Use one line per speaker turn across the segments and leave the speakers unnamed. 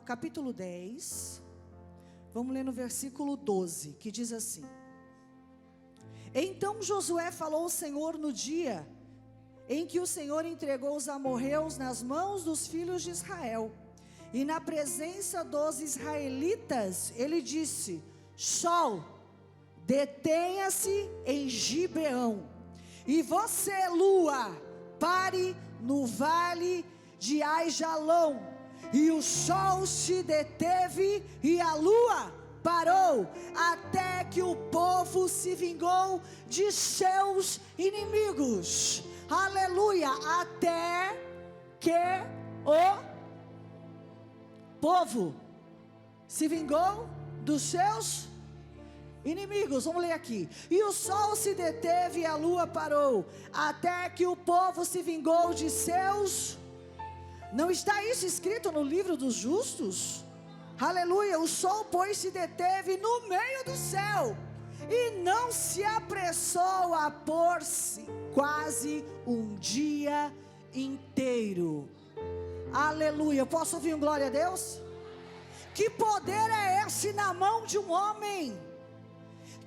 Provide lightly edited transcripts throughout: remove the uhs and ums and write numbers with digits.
capítulo 10, vamos ler no versículo 12, que diz assim: Então Josué falou ao Senhor no dia em que o Senhor entregou os amorreus nas mãos dos filhos de Israel, e na presença dos israelitas, ele disse: Sol, detenha-se em Gibeão, e você, lua, pare no vale de Aijalon. E o sol se deteve e a lua parou, até que o povo se vingou de seus inimigos. Aleluia! Até que o povo se vingou dos seus inimigos. Vamos ler aqui. E o sol se deteve e a lua parou, até que o povo se vingou de seus. Não está isso escrito no livro dos justos? Aleluia. O sol, pois, se deteve no meio do céu, e não se apressou a pôr-se quase um dia inteiro. Aleluia. Eu posso ouvir um glória a Deus? Que poder é esse na mão de um homem?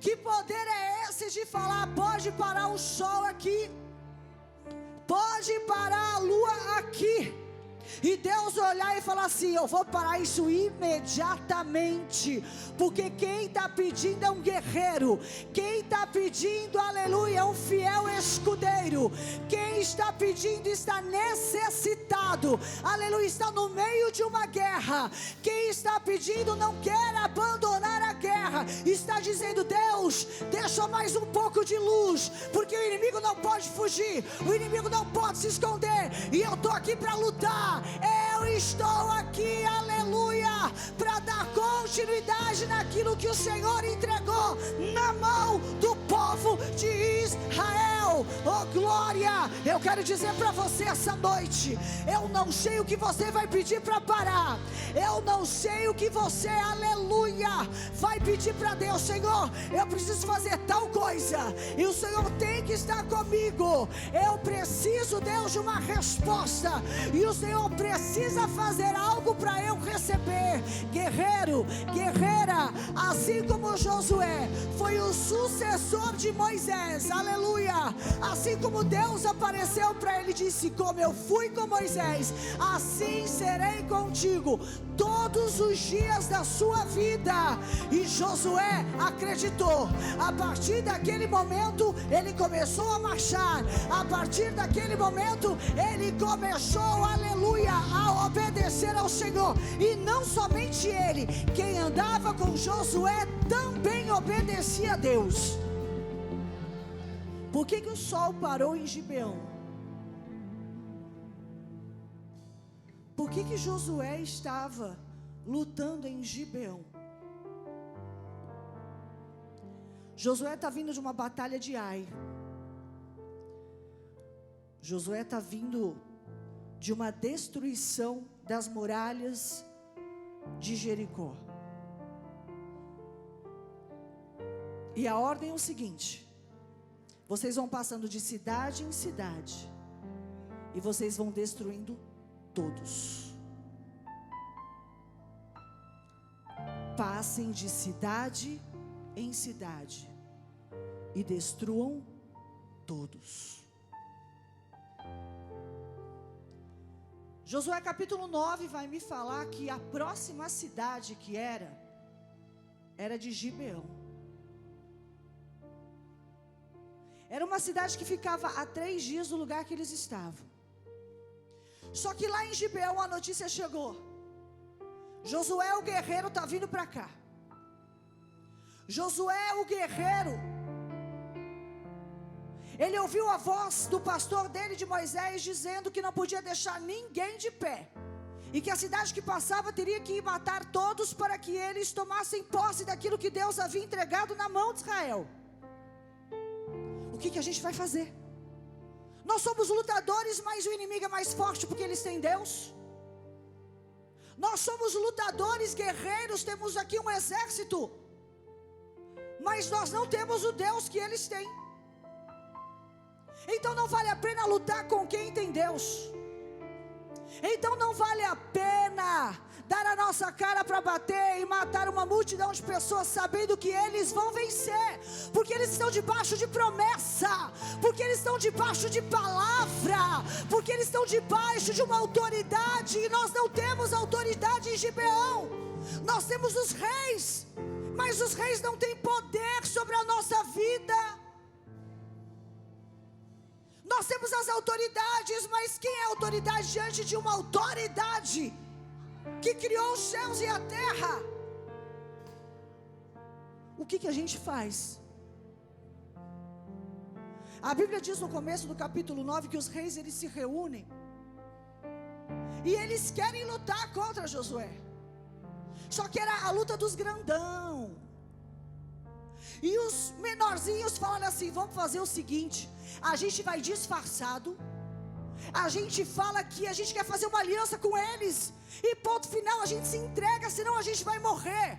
Que poder é esse de falar: pode parar o sol aqui, pode parar a lua aqui, e Deus olhar e falar assim: eu vou parar isso imediatamente, porque quem está pedindo é um guerreiro, quem está pedindo, aleluia, é um fiel escudeiro, quem está pedindo está necessitado, aleluia, está no meio de uma guerra, quem está pedindo não quer abandonar a guerra, está dizendo: Deus, deixa mais um pouco de luz, porque o inimigo não pode fugir, o inimigo não pode se esconder, e eu estou aqui para lutar. Eu estou aqui, aleluia, para dar continuidade naquilo que o Senhor entregou na mão do povo de Israel. Oh glória! Eu quero dizer para você essa noite: eu não sei o que você vai pedir para parar, eu não sei o que você, aleluia, vai pedir para Deus. Senhor, eu preciso fazer tal coisa, e o Senhor tem que estar comigo. Eu preciso, Deus, de uma resposta, e o Senhor precisa fazer algo para eu receber. Guerreiro, guerreira, assim como Josué foi o sucessor de Moisés, aleluia, assim como Deus apareceu para ele e disse: como eu fui com Moisés, assim serei contigo todos os dias da sua vida. E Josué acreditou. A partir daquele momento ele começou a marchar. A partir daquele momento ele começou, aleluia, a obedecer ao Senhor. E não somente ele, quem andava com Josué também obedecia a Deus. Por que o sol parou em Gibeão? Por que Josué estava lutando em Gibeão? Josué está vindo de uma batalha de Ai. Josué está vindo de uma destruição das muralhas de Jericó. E a ordem é o seguinte: vocês vão passando de cidade em cidade, e vocês vão destruindo todos. Passem de cidade em cidade e destruam todos. Josué capítulo 9 vai me falar que a próxima cidade que era de Gibeão. Era uma cidade que ficava a 3 dias do lugar que eles estavam. Só que lá em Gibeão a notícia chegou: Josué o guerreiro está vindo para cá. Josué o guerreiro, ele ouviu a voz do pastor dele, de Moisés, dizendo que não podia deixar ninguém de pé, e que a cidade que passava teria que matar todos, para que eles tomassem posse daquilo que Deus havia entregado na mão de Israel. O que a gente vai fazer? Nós somos lutadores, mas o inimigo é mais forte porque eles têm Deus. Nós somos lutadores, guerreiros, temos aqui um exército, mas nós não temos o Deus que eles têm. Então não vale a pena lutar com quem tem Deus. Então não vale a pena dar a nossa cara para bater e matar uma multidão de pessoas, sabendo que eles vão vencer, porque eles estão debaixo de promessa, porque eles estão debaixo de palavra, porque eles estão debaixo de uma autoridade, e nós não temos autoridade em Gibeão. Nós temos os reis, mas os reis não têm poder sobre a nossa vida. Nós temos as autoridades, mas quem é autoridade diante de uma autoridade que criou os céus e a terra? O que a gente faz? A Bíblia diz no começo do capítulo 9 que os reis, eles se reúnem e eles querem lutar contra Josué. Só que era a luta dos grandão, e os menorzinhos falam assim: vamos fazer o seguinte, a gente vai disfarçado, a gente fala que a gente quer fazer uma aliança com eles, e ponto final, a gente se entrega, senão a gente vai morrer.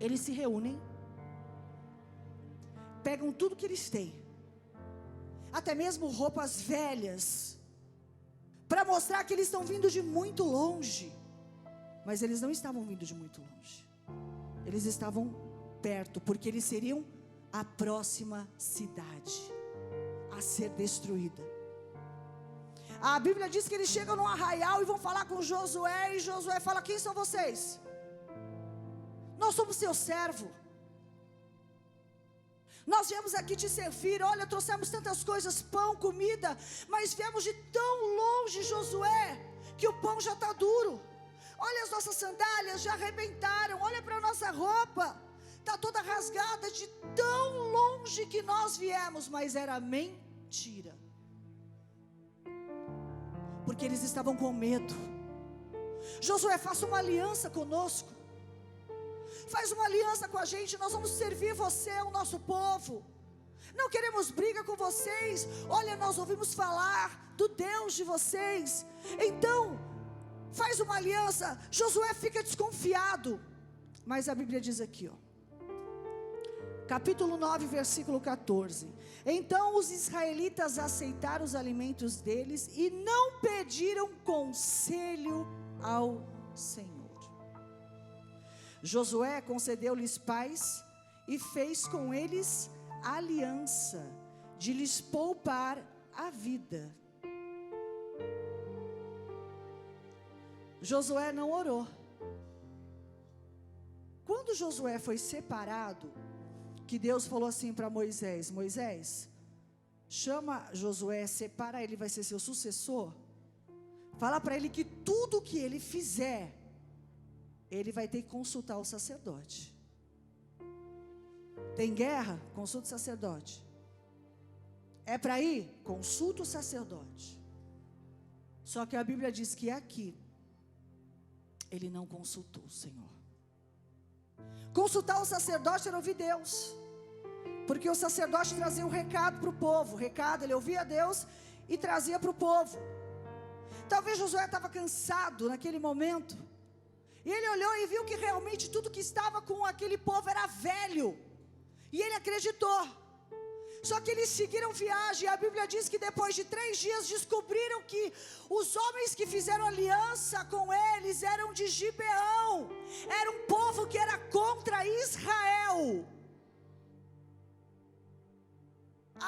Eles se reúnem, pegam tudo que eles têm, até mesmo roupas velhas, para mostrar que eles estão vindo de muito longe. Mas eles não estavam vindo de muito longe, eles estavam perto, porque eles seriam a próxima cidade a ser destruída. A Bíblia diz que eles chegam num arraial e vão falar com Josué, e Josué fala: quem são vocês? Nós somos seu servo, nós viemos aqui te servir. Olha, trouxemos tantas coisas, pão, comida, mas viemos de tão longe, Josué, que o pão já está duro. Olha, as nossas sandálias já arrebentaram, olha para a nossa roupa, está toda rasgada de tão longe que nós viemos. Mas era mentira, porque eles estavam com medo. Josué, faça uma aliança conosco, faz uma aliança com a gente, nós vamos servir você, o nosso povo, não queremos briga com vocês. Olha, nós ouvimos falar do Deus de vocês, então faz uma aliança. Josué fica desconfiado, mas a Bíblia diz aqui, capítulo 9, versículo 14: então os israelitas aceitaram os alimentos deles e não pediram conselho ao Senhor. Josué concedeu-lhes paz e fez com eles aliança de lhes poupar a vida. Josué não orou. Quando Josué foi separado, que Deus falou assim para Moisés: Moisés, chama Josué, separa ele, vai ser seu sucessor. Fala para ele que tudo que ele fizer, ele vai ter que consultar o sacerdote. Tem guerra? Consulta o sacerdote. É para ir? Consulta o sacerdote. Só que a Bíblia diz que aqui ele não consultou o Senhor. Consultar o sacerdote era ouvir Deus, porque o sacerdote trazia um recado para o povo. Ele ouvia Deus e trazia para o povo. Talvez Josué estava cansado naquele momento, e ele olhou e viu que realmente tudo que estava com aquele povo era velho, e ele acreditou. Só que eles seguiram viagem, e a Bíblia diz que depois de 3 dias descobriram que os homens que fizeram aliança com eles eram de Gibeão, era um povo que era contra Israel.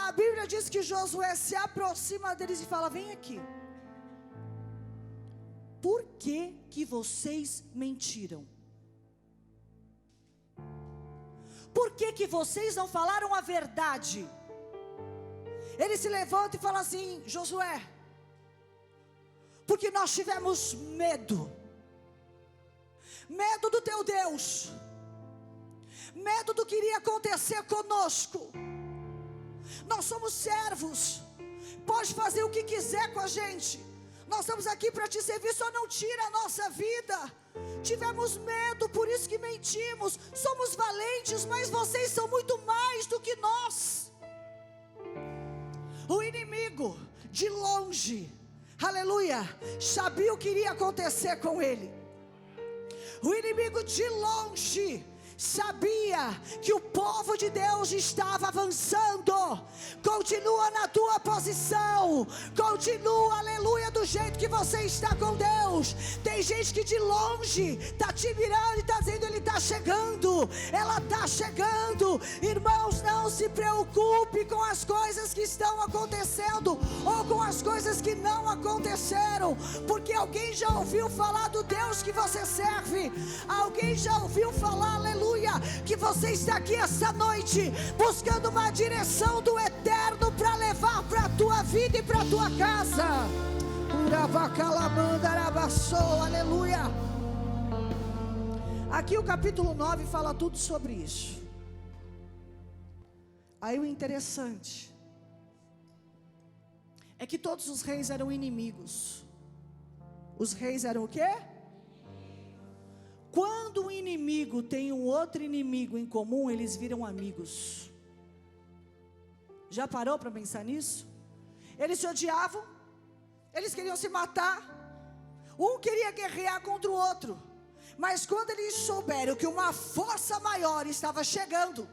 A Bíblia diz que Josué se aproxima deles e fala: vem aqui, por que vocês mentiram? Por que vocês não falaram a verdade? Ele se levanta e fala assim: Josué, porque nós tivemos medo do teu Deus, medo do que iria acontecer conosco. Nós somos servos, pode fazer o que quiser com a gente, nós estamos aqui para te servir, só não tira a nossa vida. Tivemos medo, por isso que mentimos. Somos valentes, mas vocês são muito mais do que nós. O inimigo de longe, aleluia, sabia o que iria acontecer com ele. O inimigo de longe sabia que o povo de Deus estava avançando. Continua na tua posição, continua, aleluia, do jeito que você está com Deus. Tem gente que de longe está te mirando e está dizendo: ele está chegando, ela está chegando. Irmãos, não se preocupe com as coisas que estão acontecendo ou com as coisas que não aconteceram, porque alguém já ouviu falar do Deus que você serve. Alguém já ouviu falar, aleluia, que você está aqui essa noite buscando uma direção do eterno para levar para a tua vida e para a tua casa. Aleluia. Aqui o capítulo 9 fala tudo sobre isso. Aí o interessante é que todos os reis eram inimigos. Os reis eram o quê? Quando um inimigo tem um outro inimigo em comum, eles viram amigos. Já parou para pensar nisso? Eles se odiavam, eles queriam se matar, um queria guerrear contra o outro, mas quando eles souberam que uma força maior estava chegando,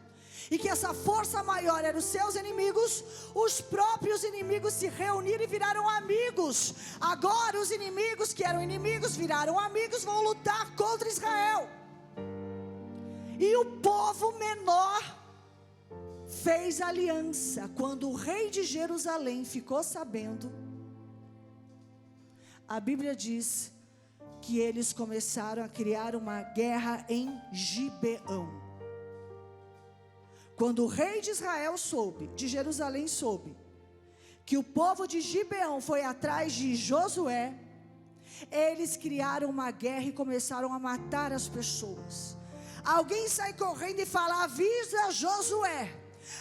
e que essa força maior eram os seus inimigos, os próprios inimigos se reuniram e viraram amigos. Agora os inimigos que eram inimigos viraram amigos, vão lutar contra Israel. E o povo menor fez aliança. Quando o rei de Jerusalém ficou sabendo, a Bíblia diz que eles começaram a criar uma guerra em Gibeão. Quando o rei de Israel soube, de Jerusalém soube, que o povo de Gibeão foi atrás de Josué, eles criaram uma guerra e começaram a matar as pessoas. Alguém sai correndo e fala: avisa Josué,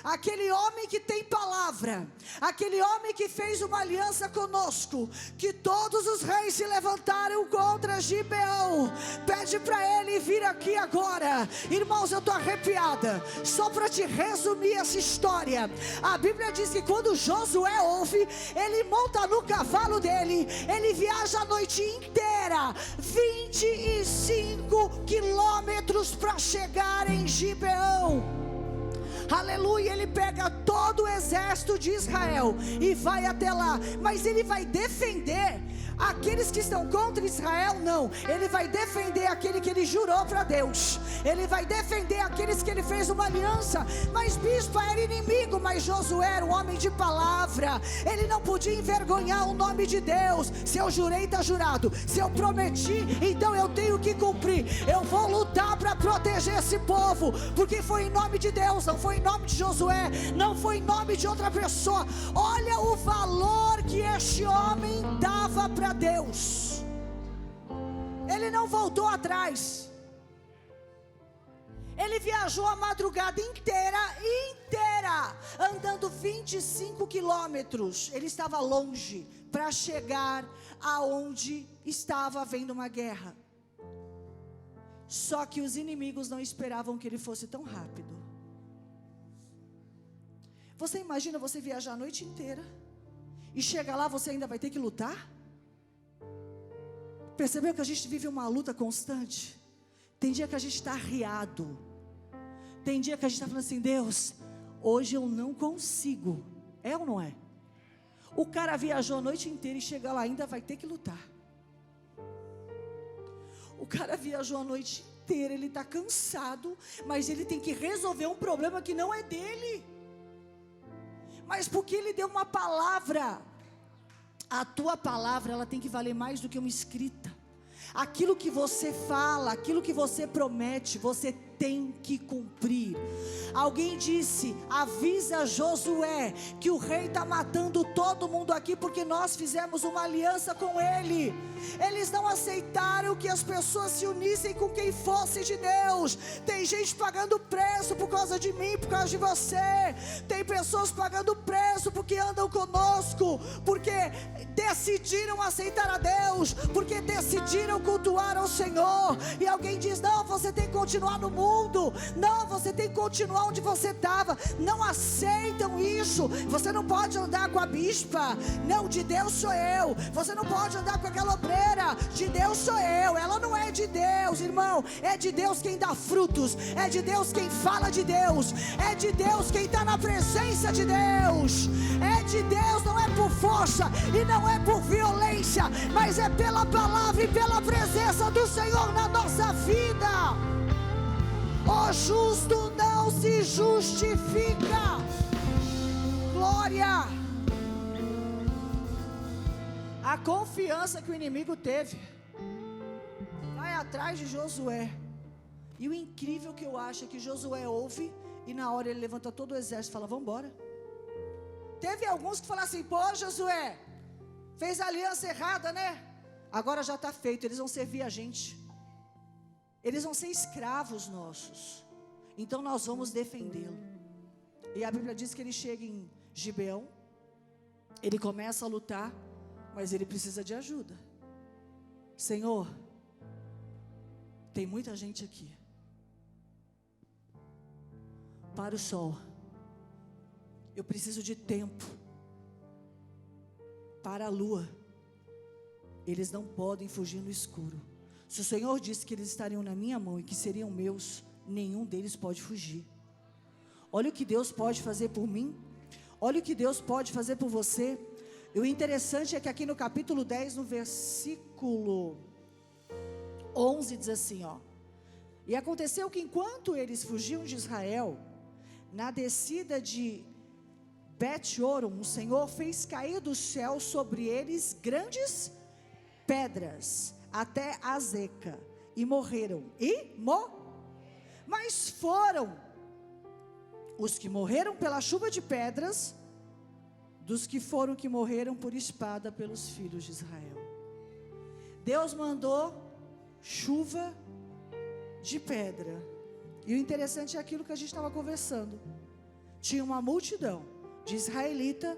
aquele homem que tem palavra, aquele homem que fez uma aliança conosco, que todos os reis se levantaram contra Gibeão. Pede para ele vir aqui agora. Irmãos, eu estou arrepiada. Só para te resumir essa história, a Bíblia diz que quando Josué ouve, ele monta no cavalo dele, ele viaja a noite inteira, 25 quilômetros para chegar em Gibeão. Aleluia, ele pega todo o exército de Israel e vai até lá, mas ele vai defender aqueles que estão contra Israel? Não, ele vai defender aquele que ele jurou para Deus, ele vai defender aqueles que ele fez uma aliança. Mas bispo era inimigo, mas Josué era um homem de palavra, ele não podia envergonhar o nome de Deus. Se eu jurei, está jurado, se eu prometi, então eu tenho que cumprir. Eu vou lutar para proteger esse povo, porque foi em nome de Deus, não foi em nome de Josué, não foi em nome de outra pessoa. Olha o valor que este homem dava para Deus. Ele não voltou atrás. Ele viajou a madrugada inteira, andando 25 quilômetros. Ele estava longe para chegar aonde estava havendo uma guerra. Só que os inimigos não esperavam que ele fosse tão rápido. Você imagina você viajar a noite inteira e chega lá, você ainda vai ter que lutar? Percebeu que a gente vive uma luta constante? Tem dia que a gente está arriado, tem dia que a gente está falando assim: Deus, hoje eu não consigo. É ou não é? O cara viajou a noite inteira e chega lá, ainda vai ter que lutar. O cara viajou a noite inteira, ele está cansado, mas ele tem que resolver um problema que não é dele. Mas porque ele deu uma palavra. A tua palavra, ela tem que valer mais do que uma escrita. Aquilo que você fala, aquilo que você promete, você tem que cumprir. Alguém disse: avisa Josué que o rei está matando todo mundo aqui, porque nós fizemos uma aliança com ele. Eles não aceitaram que as pessoas se unissem com quem fosse de Deus. Tem gente pagando preço por causa de mim, por causa de você. Tem pessoas pagando preço porque andam conosco, porque decidiram aceitar a Deus, porque decidiram cultuar ao Senhor. E alguém diz: não, você tem que continuar no mundo. Não, você tem que continuar onde você estava. Não aceitam isso. Você não pode andar com a bispa. Não, de Deus sou eu. Você não pode andar com aquela obreira. De Deus sou eu. Ela não é de Deus, irmão. É de Deus quem dá frutos. É de Deus quem fala de Deus. É de Deus quem está na presença de Deus. É de Deus, não é por força e não é por violência, mas é pela palavra e pela presença do Senhor na nossa vida. O justo não se justifica. Glória. A confiança que o inimigo teve vai atrás de Josué. E o incrível que eu acho é que Josué ouve e na hora ele levanta todo o exército e fala: vamos embora. Teve alguns que falaram assim: pô, Josué, fez aliança errada, né? Agora já está feito, eles vão servir a gente. Eles vão ser escravos nossos. Então nós vamos defendê-lo. E a Bíblia diz que ele chega em Gibeão. Ele começa a lutar, mas ele precisa de ajuda. Senhor, tem muita gente aqui. Para o sol. Eu preciso de tempo. Para a lua. Eles não podem fugir no escuro. Se o Senhor disse que eles estariam na minha mão e que seriam meus, nenhum deles pode fugir. Olha o que Deus pode fazer por mim. Olha o que Deus pode fazer por você. E o interessante é que aqui no capítulo 10, no versículo 11, diz assim, ó: e aconteceu que enquanto eles fugiam de Israel, na descida de Bet-Horon, o Senhor fez cair do céu sobre eles grandes pedras, até Azeca, e morreram. Mas foram os que morreram pela chuva de pedras, dos que morreram por espada pelos filhos de Israel. Deus mandou chuva de pedra. E o interessante é aquilo que a gente estava conversando. Tinha uma multidão de israelita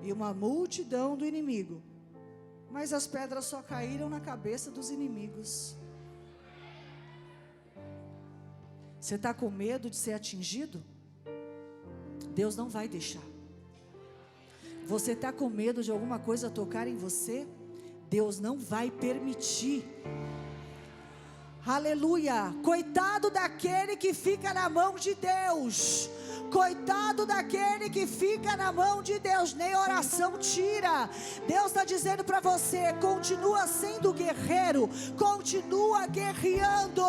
e uma multidão do inimigo. Mas as pedras só caíram na cabeça dos inimigos. Você está com medo de ser atingido? Deus não vai deixar. Você está com medo de alguma coisa tocar em você? Deus não vai permitir. Aleluia. Coitado daquele que fica na mão de Deus. Coitado daquele que fica na mão de Deus. Nem oração tira. Deus está dizendo para você: continua sendo guerreiro, continua guerreando,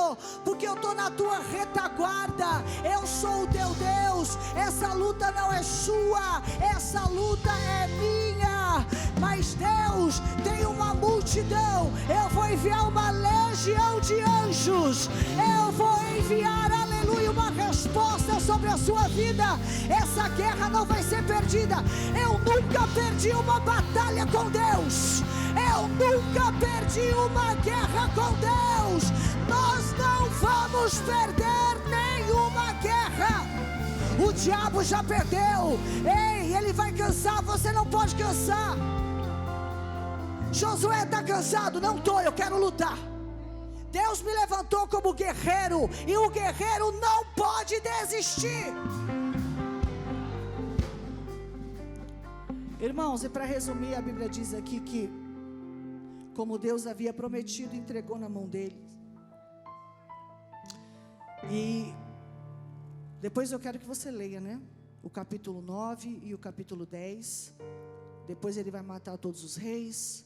porque eu estou na tua retaguarda. Eu sou o teu Deus. Essa luta não é sua, essa luta é minha. Mas Deus tem uma multidão. Eu vou enviar uma legião de anjos. Eu vou enviar, aleluia, uma resposta sobre a sua vida. Essa guerra não vai ser perdida. Eu nunca perdi uma batalha com Deus. Eu nunca perdi uma guerra com Deus. Nós não vamos perder nenhuma guerra. O diabo já perdeu. Ei, ele vai cansar, você não pode cansar. Josué está cansado? Não estou, eu quero lutar. Deus me levantou como guerreiro, e o guerreiro não pode desistir. Irmãos, e para resumir, a Bíblia diz aqui que, como Deus havia prometido, entregou na mão deles. E depois eu quero que você leia, né? O capítulo 9 e o capítulo 10. Depois ele vai matar todos os reis.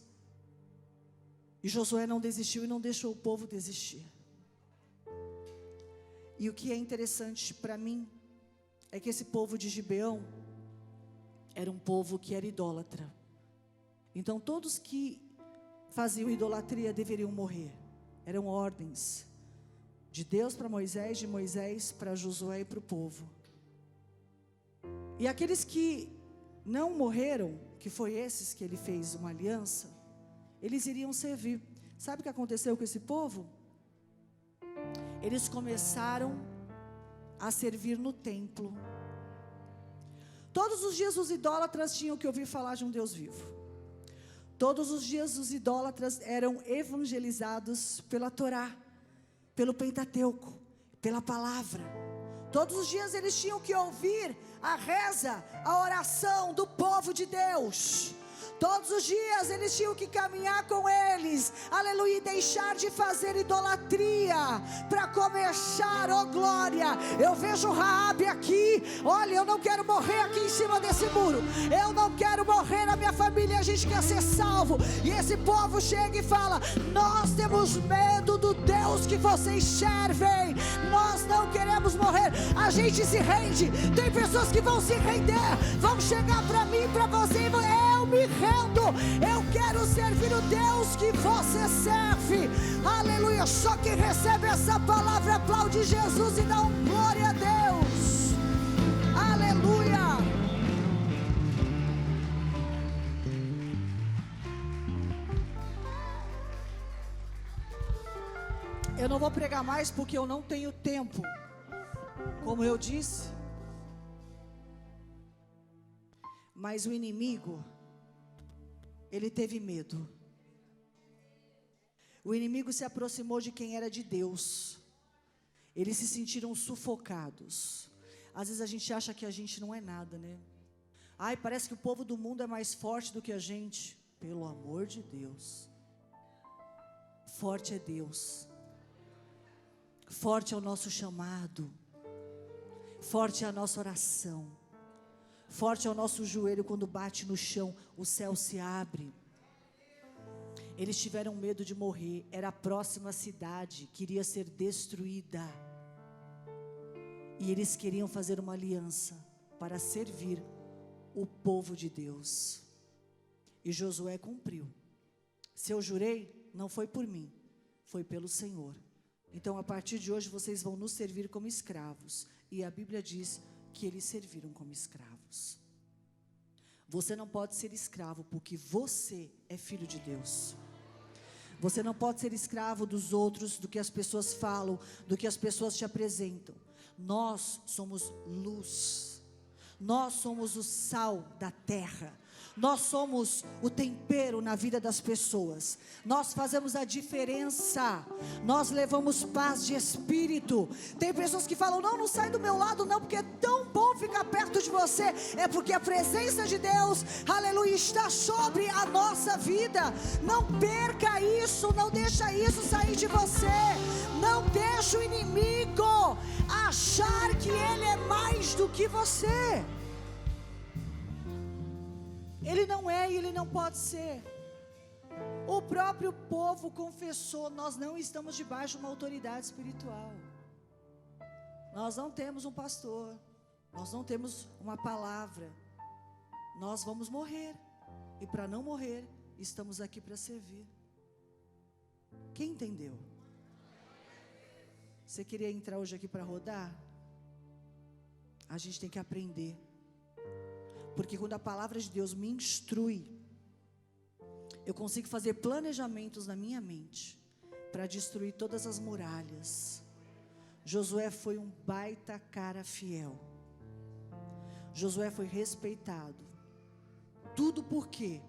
E Josué não desistiu e não deixou o povo desistir. E o que é interessante para mim é que esse povo de Gibeão era um povo que era idólatra. Então todos que faziam idolatria deveriam morrer. Eram ordens de Deus para Moisés, de Moisés para Josué e para o povo. E aqueles que não morreram, que foi esses que ele fez uma aliança, eles iriam servir. Sabe o que aconteceu com esse povo? Eles começaram a servir no templo. Todos os dias os idólatras tinham que ouvir falar de um Deus vivo. Todos os dias os idólatras eram evangelizados pela Torá. pelo Pentateuco, pela palavra. Todos os dias eles tinham que ouvir a reza, a oração do povo de Deus. Todos os dias eles tinham que caminhar com eles, aleluia, e deixar de fazer idolatria, para começar, oh glória. Eu vejo Raabe aqui, olha, eu não quero morrer aqui em cima desse muro, eu não quero morrer, a minha família, a gente quer ser salvo, e esse povo chega e fala: nós temos medo do Deus que vocês servem, nós não queremos morrer, a gente se rende. Tem pessoas que vão se render, vão chegar para mim, para você, e eu me rendo, eu quero servir o Deus que você serve, aleluia. Só quem recebe essa palavra aplaude Jesus e dá um glória a Deus, aleluia. Eu não vou pregar mais porque eu não tenho tempo, como eu disse, mas o inimigo, ele teve medo. O inimigo se aproximou de quem era de Deus. Eles se sentiram sufocados. Às vezes a gente acha que a gente não é nada, né? Ai, parece que o povo do mundo é mais forte do que a gente. Pelo amor de Deus. Forte é Deus. Forte é o nosso chamado. Forte é a nossa oração. Forte é o nosso joelho quando bate no chão, o céu se abre. Eles tiveram medo de morrer, era a próxima cidade, queria ser destruída. E eles queriam fazer uma aliança para servir o povo de Deus. E Josué cumpriu. Se eu jurei, não foi por mim, foi pelo Senhor. Então a partir de hoje vocês vão nos servir como escravos. E a Bíblia diz que eles serviram como escravos. Você não pode ser escravo porque você é filho de Deus. Você não pode ser escravo dos outros, do que as pessoas falam, do que as pessoas te apresentam. Nós somos luz. Nós somos o sal da terra. Nós somos o tempero na vida das pessoas. Nós fazemos a diferença. Nós levamos paz de espírito. Tem pessoas que falam: não sai do meu lado não, porque é tão bom ficar perto de você. É porque a presença de Deus, aleluia, está sobre a nossa vida. Não perca isso, não deixa isso sair de você. Não deixa o inimigo achar que ele é mais do que você. Ele não é e ele não pode ser. O próprio povo confessou: nós não estamos debaixo de uma autoridade espiritual. Nós não temos um pastor. Nós não temos uma palavra. Nós vamos morrer. E para não morrer, estamos aqui para servir. Quem entendeu? Você queria entrar hoje aqui para rodar? A gente tem que aprender. Porque quando a palavra de Deus me instrui, eu consigo fazer planejamentos na minha mente para destruir todas as muralhas. Josué foi um baita cara fiel. Josué foi respeitado. Tudo porque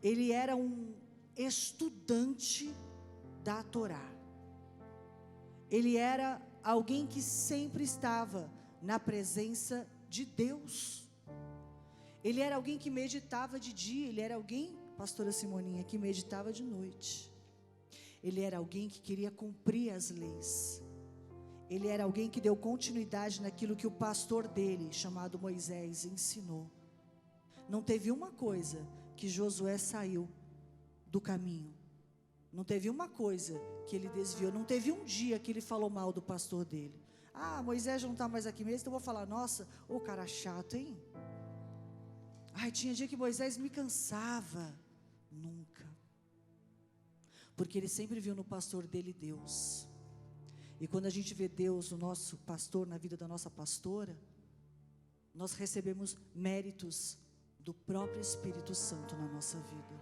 ele era um estudante da Torá. Ele era alguém que sempre estava na presença de Deus. Ele era alguém que meditava de dia, ele era alguém, pastora Simoninha, que meditava de noite. Ele era alguém que queria cumprir as leis. Ele era alguém que deu continuidade naquilo que o pastor dele, chamado Moisés, ensinou. Não teve uma coisa que Josué saiu do caminho. Não teve uma coisa que ele desviou. Não teve um dia que ele falou mal do pastor dele. Ah, Moisés já não está mais aqui mesmo, então eu vou falar: nossa, ô cara chato, hein? Ai, tinha dia que Moisés me cansava. Nunca. Porque ele sempre viu no pastor dele Deus. E quando a gente vê Deus no nosso pastor, na vida da nossa pastora, nós recebemos méritos do próprio Espírito Santo na nossa vida.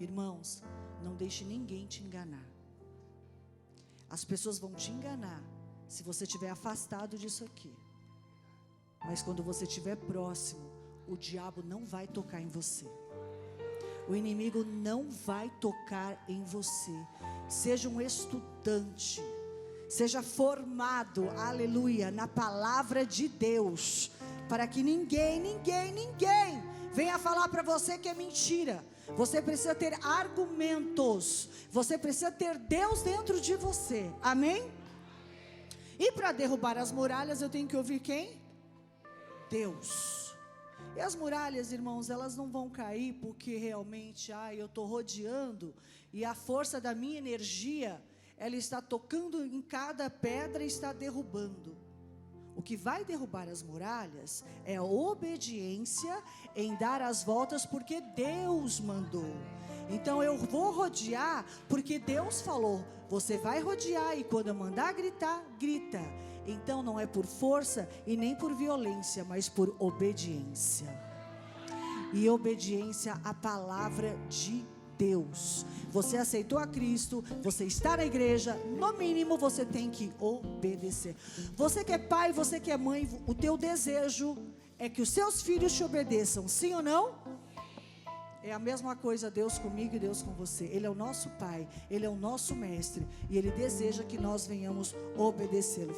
Irmãos, não deixe ninguém te enganar. As pessoas vão te enganar se você estiver afastado disso aqui. Mas quando você estiver próximo, o diabo não vai tocar em você. O inimigo não vai tocar em você. Seja um estudante. seja formado, aleluia, na palavra de Deus, para que ninguém venha falar para você que é mentira. Você precisa ter argumentos, você precisa ter Deus dentro de você, amém? E para derrubar as muralhas eu tenho que ouvir quem? Deus. E as muralhas, irmãos, elas não vão cair porque realmente, eu estou rodeando e a força da minha energia, ela está tocando em cada pedra e está derrubando. O que vai derrubar as muralhas é a obediência em dar as voltas porque Deus mandou. Então eu vou rodear porque Deus falou, você vai rodear e quando eu mandar gritar, grita. Então não é por força e nem por violência, mas por obediência. E obediência à palavra de Deus. Você aceitou a Cristo, você está na igreja, no mínimo você tem que obedecer. Você que é pai, você que é mãe, o teu desejo é que os seus filhos te obedeçam, sim ou não? É a mesma coisa Deus comigo e Deus com você. Ele é o nosso pai, Ele é o nosso mestre e Ele deseja que nós venhamos obedecê-lo.